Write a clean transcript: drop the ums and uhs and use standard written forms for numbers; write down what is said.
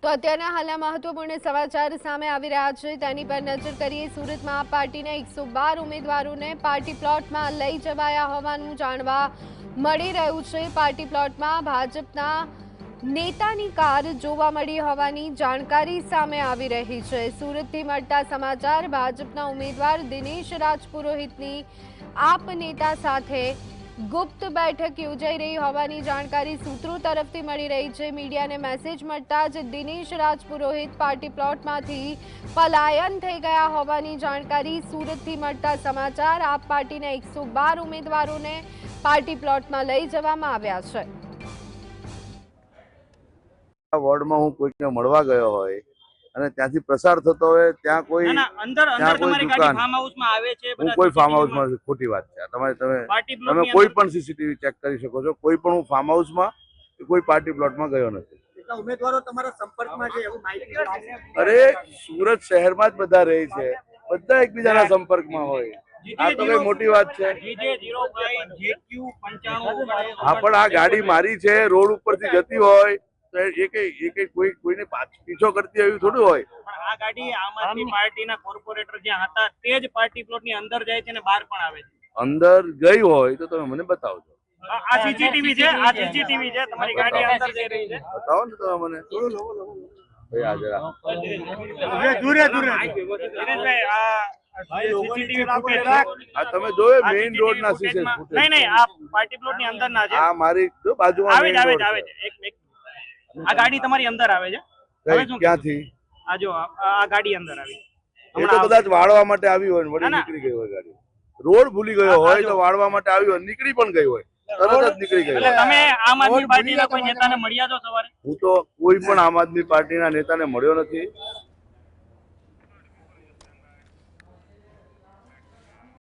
તો અત્યારના હાલના મહત્વપૂર્ણ સમાચાર સામે આવી રહ્યા છે તેની પર નજર કરીએ। સુરતમાં આપ પાર્ટીના 112 ઉમેદવારોને પાર્ટી પ્લોટમાં લઈ જવાયા હોવાનું જાણવા મળી રહ્યું છે। પાર્ટી પ્લોટમાં ભાજપના નેતાની કાર જોવા મળી હોવાની જાણકારી સામે આવી રહી છે। સુરતથી મળતા સમાચાર ભાજપના ઉમેદવાર દિનેશ રાજપુરોહિતની આપ નેતા સાથે ગુપ્ત બેઠક યોજાઈ રહી હોવાની જાણકારી સૂત્રો તરફથી મળી રહી છે। મીડિયાને મેસેજ મળતા જ દિનેશ રાજપુરોહિત પાર્ટી પ્લોટમાંથી પલાયન થઈ ગયા હોવાની જાણકારી સુરતથી મળતા સમાચાર આપ પાર્ટીના 112 ઉમેદવારોને પાર્ટી પ્લોટમાં લઈ જવામાં આવ્યા છે। આ વોર્ડમાં હું કોઈકને મળવા ગયો હોય અને ત્યાંથી પ્રસાર થતો હોય ત્યાં કોઈ દુકાન હું કોઈ ફાર્મ હાઉસમાં ખોટી વાત છે। તમે કોઈ પણ સીસીટીવી ચેક કરી શકો છો। કોઈ પણ હું ફાર્મ હાઉસમાં કોઈ પાર્ટી પ્લોટમાં ગયો નથી। ઉમેદવારો તમારા સંપર્કમાં છે એવું માહિતી? અરે સુરત શહેરમાં જ બધા રહે છે, બધા એકબીજાના સંપર્કમાં હોય, આ તો કઈ મોટી વાત છે? હા, પણ આ ગાડી મારી છે, રોડ ઉપરથી જતી હોય કોઈને પીછો કરતી એવી થોડું હોય। આ ગાડી આમ આદમી પાર્ટીના કોર્પોરેટર જ્યાં હતા તે જ પાર્ટી પ્લોટની અંદર જાય છે અને બહાર પણ આવે છે। અંદર ગઈ હોય તો તમે મને બતાવજો। આ સીસીટીવી છે, આ સીસીટીવી છે, તમારી ગાડી અંદર જઈ રહી છે, બતાવો ને તમે મને। ભાઈ આ જરા દૂરે દિનેશભાઈ આ સીસીટીવી ફૂટેજ આ તમે જોયો મેઇન રોડ ના સીસી ફૂટેજ? નહીં આ પાર્ટી પ્લોટની અંદર ના છે। આ મારી જો બાજુમાં આવે છે એક આ ગાડી તમારી અંદર આવે છે। હવે ક્યાંથી આ જો આ ગાડી અંદર આવી, એ તો કદાચ વાળવા માટે આવી હોય ને વળી નીકળી ગઈ હોય ગાડી। રોડ ભૂલી ગયો હોય તો વાળવા માટે આવી હોય, નીકળી પણ ગઈ હોય, તરત જ નીકળી ગઈ હોય। તમે આમ આદમી પાર્ટીના કોઈ નેતાને મળ્યા છો સવારે? હું તો કોઈ પણ આમ આદમી પાર્ટીના નેતાને મળ્યો નથી।